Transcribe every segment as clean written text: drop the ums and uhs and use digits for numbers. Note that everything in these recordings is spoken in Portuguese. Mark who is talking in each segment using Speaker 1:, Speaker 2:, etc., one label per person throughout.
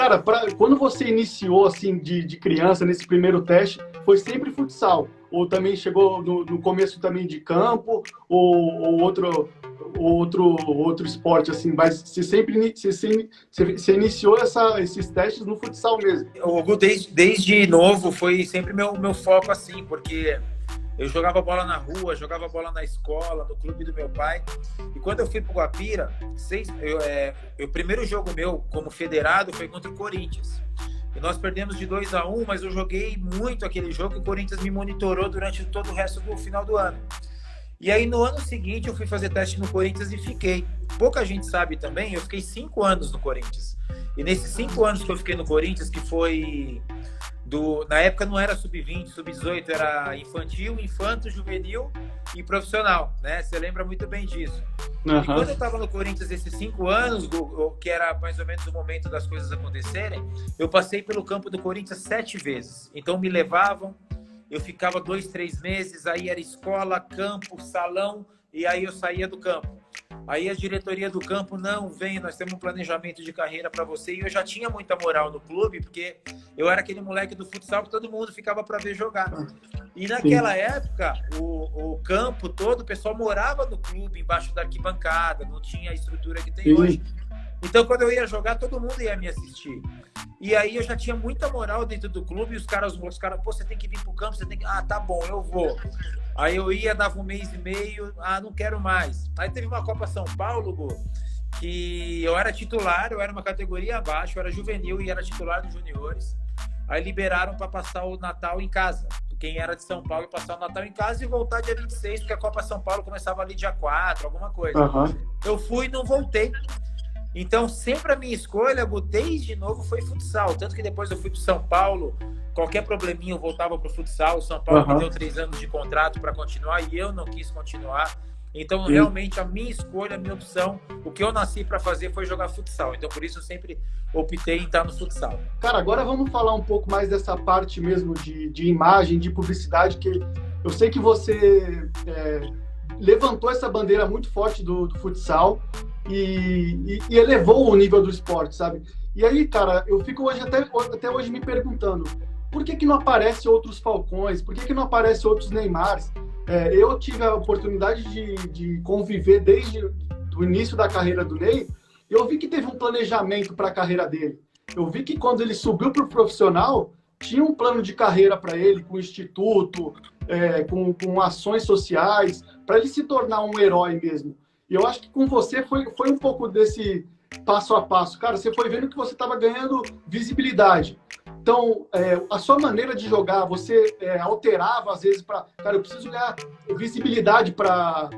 Speaker 1: cara, quando você iniciou, assim, de criança, nesse primeiro teste, foi sempre futsal? Ou também chegou no começo também de campo? Ou outro esporte, assim? Mas você iniciou esses testes no futsal mesmo?
Speaker 2: Hugo, desde novo, foi sempre meu foco, assim, porque eu jogava bola na rua, jogava bola na escola, no clube do meu pai. E quando eu fui pro Guapira, o primeiro jogo meu como federado foi contra o Corinthians. E nós perdemos de 2-1, mas eu joguei muito aquele jogo e o Corinthians me monitorou durante todo o resto do final do ano. E aí, no ano seguinte, eu fui fazer teste no Corinthians e fiquei. Pouca gente sabe também, eu fiquei 5 anos no Corinthians. E nesses 5 anos que eu fiquei no Corinthians, que foi... Na época não era sub-20, sub-18, era infantil, infanto, juvenil e profissional, né? Você lembra muito bem disso.
Speaker 1: Uhum.
Speaker 2: E quando eu estava no Corinthians esses 5 anos, que era mais ou menos o momento das coisas acontecerem, eu passei pelo campo do Corinthians 7 vezes. Então me levavam, eu ficava 2, 3 meses, aí era escola, campo, salão, e aí eu saía do campo. Aí a diretoria do campo, não, vem, nós temos um planejamento de carreira para você. E eu já tinha muita moral no clube, porque eu era aquele moleque do futsal que todo mundo ficava para ver jogar. E naquela época, o campo todo, o pessoal morava no clube, embaixo da arquibancada, não tinha a estrutura que tem hoje. Então, quando eu ia jogar, todo mundo ia me assistir. E aí eu já tinha muita moral dentro do clube, e os caras, pô, você tem que vir pro campo, você tem que... Ah, tá bom, eu vou. Aí eu ia, dava 1 mês e meio, não quero mais. Aí teve uma Copa São Paulo, que eu era titular, eu era uma categoria abaixo, eu era juvenil e era titular dos juniores. Aí liberaram para passar o Natal em casa. Quem era de São Paulo, passar o Natal em casa e voltar dia 26, porque a Copa São Paulo começava ali dia 4, alguma coisa.
Speaker 1: Uhum.
Speaker 2: Eu fui e não voltei. Então, sempre a minha escolha, desde novo, foi futsal. Tanto que depois eu fui para São Paulo, qualquer probleminha eu voltava para o futsal. O São Paulo me deu 3 anos de contrato para continuar e eu não quis continuar. Então, realmente, a minha escolha, a minha opção, o que eu nasci para fazer foi jogar futsal. Então, por isso, eu sempre optei em estar no futsal.
Speaker 1: Cara, agora vamos falar um pouco mais dessa parte mesmo de imagem, de publicidade, que eu sei que você levantou essa bandeira muito forte do futsal e elevou o nível do esporte, sabe? E aí, cara, eu fico hoje até hoje me perguntando, por que não aparece outros Falcões? Por que não aparece outros Neymars? Eu tive a oportunidade de conviver desde o início da carreira do Ney, e eu vi que teve um planejamento para a carreira dele. Eu vi que quando ele subiu para o profissional, tinha um plano de carreira para ele, com instituto, com ações sociais, para ele se tornar um herói mesmo. E eu acho que com você foi um pouco desse passo a passo. Cara, você foi vendo que você estava ganhando visibilidade. Então, a sua maneira de jogar, você alterava às vezes para... Cara, eu preciso ganhar visibilidade para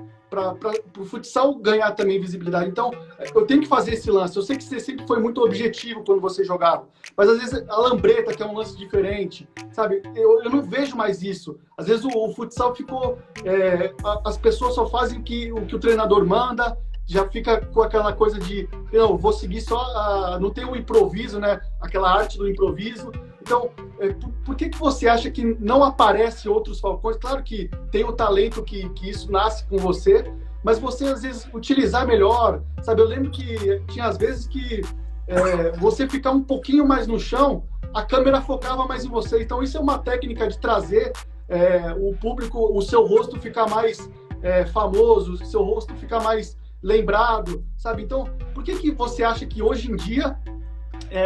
Speaker 1: o futsal ganhar também visibilidade. Então, eu tenho que fazer esse lance. Eu sei que você sempre foi muito objetivo quando você jogava, mas às vezes a lambreta, que é um lance diferente, sabe? Eu não vejo mais isso. Às vezes o futsal ficou... as pessoas só fazem o que o treinador manda, já fica com aquela coisa de, não, vou seguir só, não tem o improviso, né? Aquela arte do improviso. Então, por que você acha que não aparece outros Falcões? Claro que tem o talento que isso nasce com você, mas você, às vezes, utilizar melhor, sabe? Eu lembro que tinha, às vezes, que você ficar um pouquinho mais no chão, a câmera focava mais em você. Então, isso é uma técnica de trazer o público, o seu rosto ficar mais famoso, o seu rosto ficar mais lembrado, sabe? Então, por que você acha que hoje em dia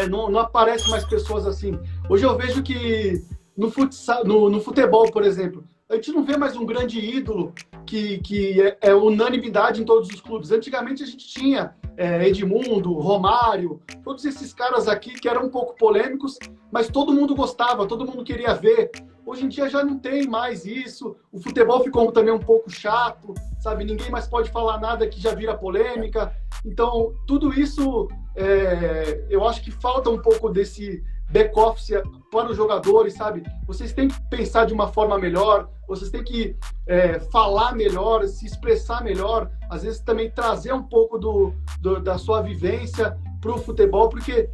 Speaker 1: não aparece mais pessoas assim? Hoje eu vejo que no futsal, no futebol, por exemplo, a gente não vê mais um grande ídolo que é unanimidade em todos os clubes. Antigamente a gente tinha Edmundo, Romário, todos esses caras aqui que eram um pouco polêmicos, mas todo mundo gostava, todo mundo queria ver. Hoje em dia já não tem mais isso, o futebol ficou também um pouco chato, sabe? Ninguém mais pode falar nada que já vira polêmica. Então, tudo isso, eu acho que falta um pouco desse back-office para os jogadores, sabe? Vocês têm que pensar de uma forma melhor, vocês têm que falar melhor, se expressar melhor, às vezes também trazer um pouco da sua vivência para o futebol, porque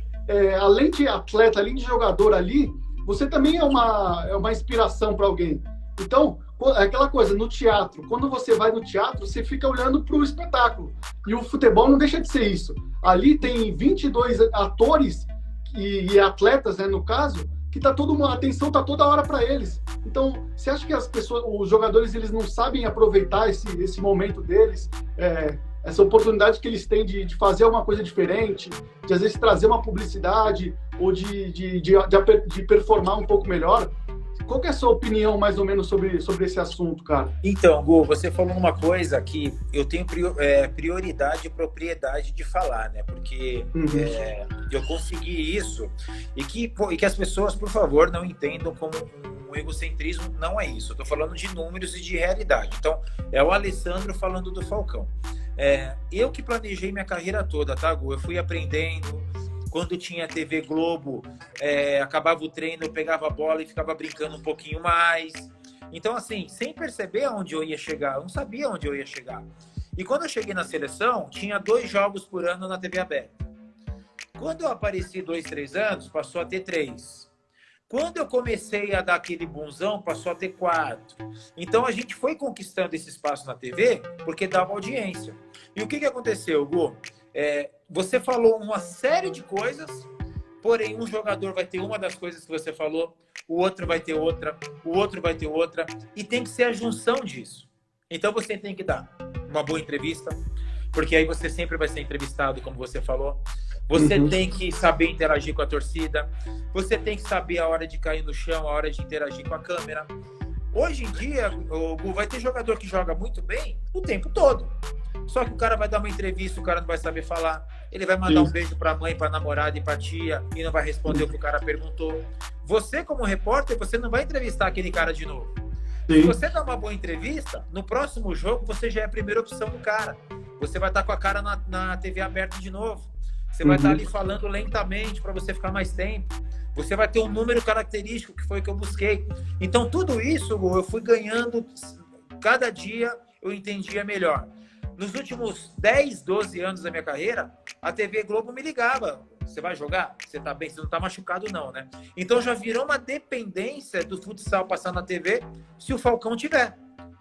Speaker 1: além de atleta, além de jogador ali, você também é uma inspiração para alguém. Então, aquela coisa, no teatro, quando você vai no teatro, você fica olhando para o espetáculo. E o futebol não deixa de ser isso. Ali tem 22 atores e atletas, né, no caso, que tá a atenção tá toda hora para eles. Então, você acha que os jogadores, eles não sabem aproveitar esse momento deles, essa oportunidade que eles têm de fazer uma coisa diferente, de às vezes trazer uma publicidade ou de performar um pouco melhor? Qual que é a sua opinião, mais ou menos, sobre esse assunto, cara?
Speaker 2: Então, Gu, você falou uma coisa que eu tenho prioridade e propriedade de falar, né? Porque eu consegui isso e que as pessoas, por favor, não entendam como um egocentrismo. Não é isso. Eu tô falando de números e de realidade. Então, é o Alessandro falando do Falcão. Eu que planejei minha carreira toda, tá, Gu? Eu fui aprendendo. Quando tinha TV Globo, acabava o treino, eu pegava a bola e ficava brincando um pouquinho mais. Então, assim, sem perceber onde eu ia chegar, eu não sabia onde eu ia chegar. E quando eu cheguei na seleção, tinha 2 jogos por ano na TV aberta. Quando eu apareci 2, 3 anos, passou a ter 3. Quando eu comecei a dar aquele bunzão, passou a ter 4. Então, a gente foi conquistando esse espaço na TV porque dava audiência. E o que aconteceu, Gu? Você falou uma série de coisas, porém um jogador vai ter uma das coisas que você falou, o outro vai ter outra, o outro vai ter outra, e tem que ser a junção disso. Então você tem que dar uma boa entrevista, porque aí você sempre vai ser entrevistado, como você falou. Você tem que saber interagir com a torcida, você tem que saber a hora de cair no chão, a hora de interagir com a câmera. Hoje em dia, vai ter jogador que joga muito bem o tempo todo. Só que o cara vai dar uma entrevista, o cara não vai saber falar. Ele vai mandar um beijo pra mãe, pra namorada e pra tia e não vai responder o que o cara perguntou. Você, como repórter, você não vai entrevistar aquele cara de novo. Se você dá uma boa entrevista, no próximo jogo você já é a primeira opção do cara. Você vai estar com a cara na TV aberta de novo. Você vai estar ali falando lentamente para você ficar mais tempo. Você vai ter um número característico, que foi o que eu busquei. Então, tudo isso, eu fui ganhando. Cada dia eu entendia melhor. Nos últimos 10, 12 anos da minha carreira, a TV Globo me ligava. Você vai jogar? Você tá bem? Você não tá machucado, não, né? Então já virou uma dependência do futsal passar na TV se o Falcão tiver.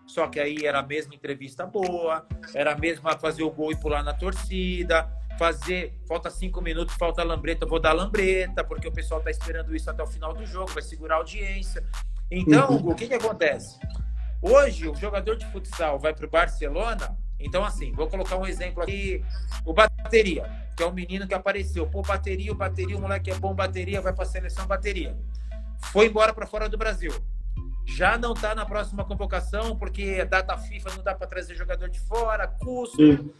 Speaker 2: Só que aí era a mesma entrevista boa, era a mesma fazer o gol e pular na torcida, falta 5 minutos, falta lambreta, eu vou dar lambreta, porque o pessoal tá esperando isso até o final do jogo, vai segurar a audiência. Então, o que acontece? Hoje, o jogador de futsal vai pro Barcelona. Então, assim, vou colocar um exemplo aqui. O Bateria, que é um menino que apareceu. Pô, bateria, o moleque é bom, bateria, vai pra seleção, bateria. Foi embora para fora do Brasil. Já não tá na próxima convocação, porque data FIFA não dá para trazer jogador de fora, custo.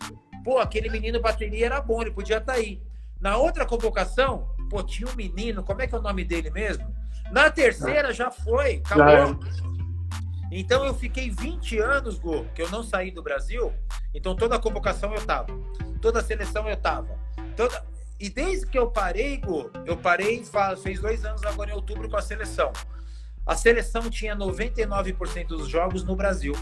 Speaker 2: Pô, aquele menino bateria era bom, ele podia estar aí. Na outra convocação, pô, tinha um menino, como é que é o nome dele mesmo? Na terceira já foi, acabou. Então, eu fiquei 20 anos, Gu, que eu não saí do Brasil. Então, toda a convocação eu tava. Toda a seleção eu tava. E desde que eu parei, Gu, fez 2 anos agora em outubro com a seleção. A seleção tinha 99% dos jogos no Brasil.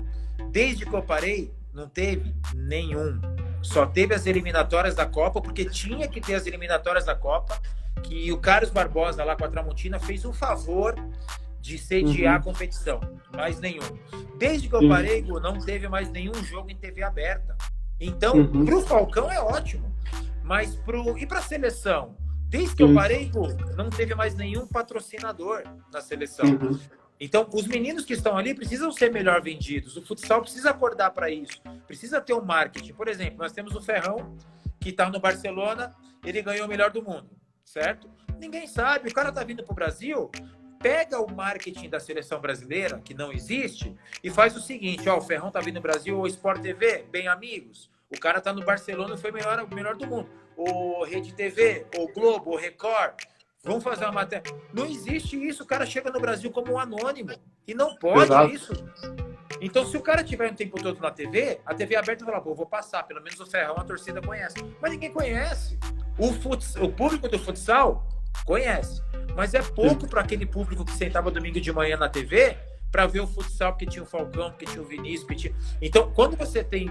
Speaker 2: Desde que eu parei, não teve nenhum. Só teve as eliminatórias da Copa, porque tinha que ter as eliminatórias da Copa, que o Carlos Barbosa, lá com a Tramontina, fez um favor de sediar a competição, mais nenhum. Desde que eu parei, não teve mais nenhum jogo em TV aberta. Então, pro Falcão é ótimo, mas e pra seleção? Desde que eu parei, não teve mais nenhum patrocinador na seleção. Então, os meninos que estão ali precisam ser melhor vendidos. O futsal precisa acordar para isso. Precisa ter um marketing. Por exemplo, nós temos o Ferrão, que está no Barcelona, ele ganhou o melhor do mundo, certo? Ninguém sabe, o cara tá vindo pro Brasil. Pega o marketing da seleção brasileira, que não existe, e faz o seguinte, o Ferrão tá vindo no Brasil, o Sport TV, bem amigos, o cara tá no Barcelona e foi o melhor do mundo. O Rede TV, o Globo, o Record, vão fazer uma matéria. Não existe isso, o cara chega no Brasil como um anônimo, e não pode isso. Então, se o cara tiver um tempo todo na TV, a TV aberta vai falar, pô, vou passar, pelo menos o Ferrão a torcida conhece. Mas ninguém conhece. O público do futsal conhece. Mas é pouco para aquele público que sentava domingo de manhã na TV para ver o futsal, porque tinha o Falcão, porque tinha o Vinícius, porque tinha... Então, quando você tem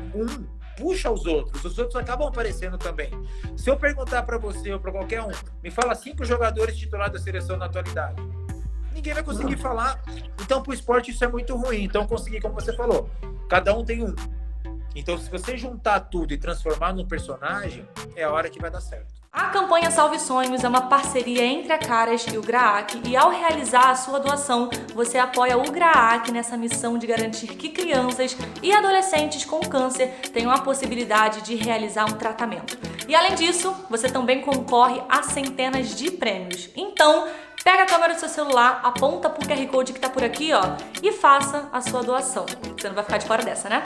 Speaker 2: puxa os outros acabam aparecendo também. Se eu perguntar para você ou para qualquer um, me fala 5 jogadores titulares da seleção na atualidade. Ninguém vai conseguir falar. Então, para o esporte, isso é muito ruim. Então, conseguir, como você falou, cada um tem um. Então, se você juntar tudo e transformar num personagem, é a hora que vai dar certo.
Speaker 3: A campanha Salve Sonhos é uma parceria entre a Caras e o GRAAC e ao realizar a sua doação, você apoia o GRAAC nessa missão de garantir que crianças e adolescentes com câncer tenham a possibilidade de realizar um tratamento. E além disso, você também concorre a centenas de prêmios. Então, pega a câmera do seu celular, aponta pro QR Code que tá por aqui, ó, e faça a sua doação. Você não vai ficar de fora dessa, né?